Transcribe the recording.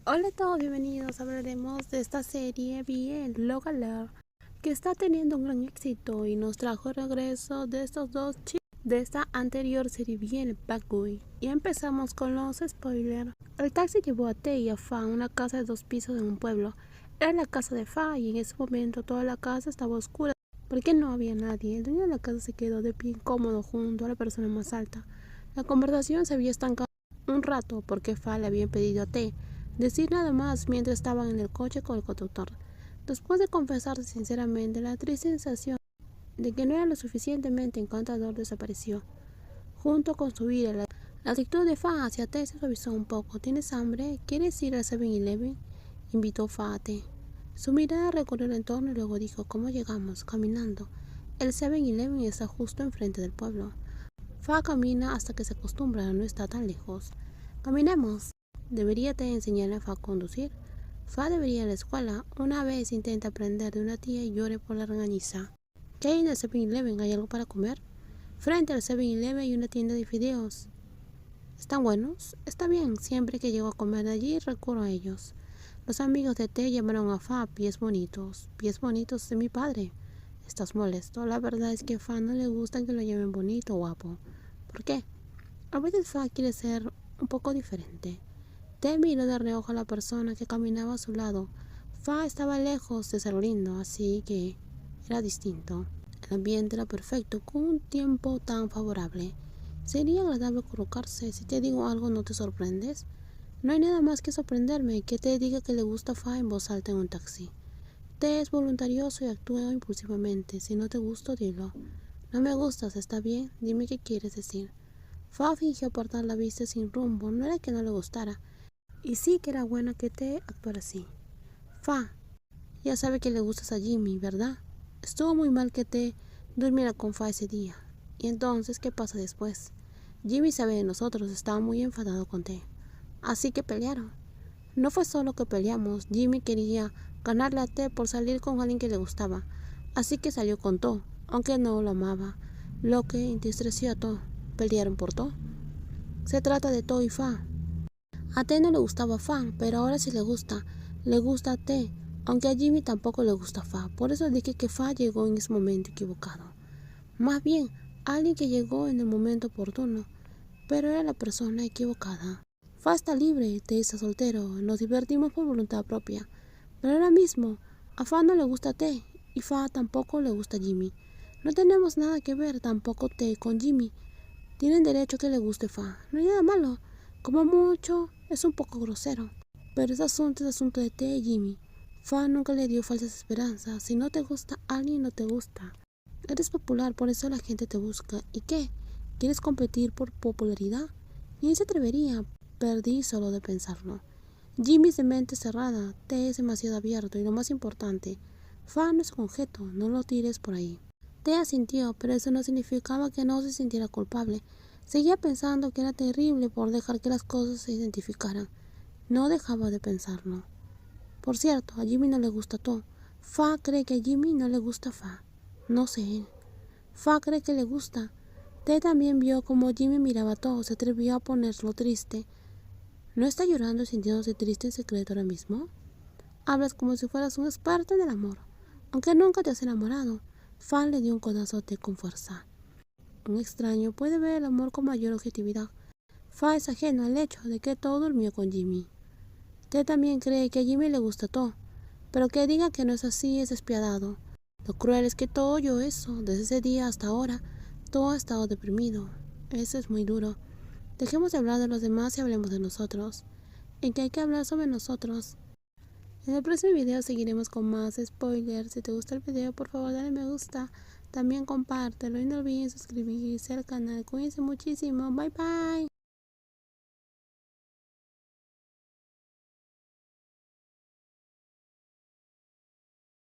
Hola a todos, bienvenidos. Hablaremos de esta serie bien Logalar, que está teniendo un gran éxito y nos trajo el regreso de estos dos chicos de esta anterior serie bien Bagui. Y empezamos con los spoilers. El taxi llevó a Tae y a Fa a una casa de 2 pisos en un pueblo. Era la casa de Fa y en ese momento toda la casa estaba oscura porque no había nadie. El dueño de la casa se quedó de pie incómodo junto a la persona más alta. La conversación se había estancado un rato porque Fa le había pedido a Tae decir nada más mientras estaban en el coche con el conductor. Después de confesarse sinceramente, la triste sensación de que no era lo suficientemente encantador desapareció. Junto con su ira, la actitud de Fa hacia Tae se suavizó un poco. ¿Tienes hambre? ¿Quieres ir al 7-Eleven? Invitó Fa a Tae. Su mirada recorrió el entorno y luego dijo: ¿Cómo llegamos? Caminando. El 7-Eleven está justo enfrente del pueblo. Fa camina hasta que se acostumbra, no está tan lejos. Caminemos. ¿Debería Tae enseñarle a Fa a conducir? Fa debería ir a la escuela. Una vez intenta aprender de una tía y llore por la regañiza. ¿Qué hay en el 7-Eleven? ¿Hay algo para comer? Frente al 7-Eleven hay una tienda de fideos. ¿Están buenos? Está bien, siempre que llego a comer de allí recurro a ellos. Los amigos de Tae llamaron a Fa pies bonitos. Pies bonitos de mi padre. ¿Estás molesto? La verdad es que a Fa no le gusta que lo llamen bonito o guapo. ¿Por qué? A veces Fa quiere ser un poco diferente. Tae miró de reojo a la persona que caminaba a su lado. Fa estaba lejos de ser lindo, así que era distinto. El ambiente era perfecto, con un tiempo tan favorable. Sería agradable colocarse. Si te digo algo, ¿no te sorprendes? No hay nada más que sorprenderme que te diga que le gusta a Fa en voz alta en un taxi. Tae es voluntarioso y actúa impulsivamente. Si no te gusto, dilo. No me gustas, ¿está bien? Dime qué quieres decir. Fa fingió apartar la vista sin rumbo. No era que no le gustara, y sí que era bueno que Tae actuara así. Fa, ya sabe que le gustas a Jimmy, ¿verdad? Estuvo muy mal que Tae durmiera con Fa ese día. ¿Y entonces qué pasa después? Jimmy sabe de nosotros, estaba muy enfadado con Tae. Así que pelearon. No fue solo que peleamos, Jimmy quería ganarle a Tae por salir con alguien que le gustaba. Así que salió con To, aunque no lo amaba, lo que entristeció a To. ¿Pelearon por To? Se trata de To y Fa. A Tae no le gustaba Fa, pero ahora sí le gusta. Le gusta a Tae, aunque a Jimmy tampoco le gusta Fa. Por eso dije que Fa llegó en ese momento equivocado. Más bien, alguien que llegó en el momento oportuno, pero era la persona equivocada. Fa está libre, Tae está soltero, nos divertimos por voluntad propia. Pero ahora mismo, a Fa no le gusta Tae, y Fa tampoco le gusta a Jimmy. No tenemos nada que ver tampoco Tae con Jimmy. Tienen derecho a que le guste Fa. No hay nada malo. Como mucho, es un poco grosero. Pero ese asunto es asunto de Tae y Jimmy. Fa nunca le dio falsas esperanzas. Si no te gusta alguien, no te gusta. Eres popular, por eso la gente te busca. ¿Y qué? ¿Quieres competir por popularidad? ¿Quién se atrevería? Perdí solo de pensarlo. Jimmy es de mente cerrada. Tae es demasiado abierto. Y lo más importante, Fa no es un objeto. No lo tires por ahí. Tae asintió, pero eso no significaba que no se sintiera culpable. Seguía pensando que era terrible por dejar que las cosas se identificaran. No dejaba de pensarlo. Por cierto, a Jimmy no le gusta To. Fa cree que a Jimmy no le gusta Fa. No sé él. Fa cree que le gusta. Tae también vio cómo Jimmy miraba a To. Se atrevió a ponerlo triste. ¿No está llorando y sintiéndose triste en secreto ahora mismo? Hablas como si fueras un experto en el amor, aunque nunca te has enamorado. Fa le dio un codazote con fuerza. Un extraño puede ver el amor con mayor objetividad. Fa es ajeno al hecho de que To durmió con Jimmy. Tae también cree que a Jimmy le gusta To, pero que diga que no es así es despiadado. Lo cruel es que To oyó eso. Desde ese día hasta ahora, To ha estado deprimido. Eso es muy duro. Dejemos de hablar de los demás y hablemos de nosotros. En que hay que hablar sobre nosotros. En el próximo video seguiremos con más spoilers. Si te gusta el video, por favor dale me gusta. También compártelo y no olviden suscribirse al canal. Cuídense muchísimo. Bye bye.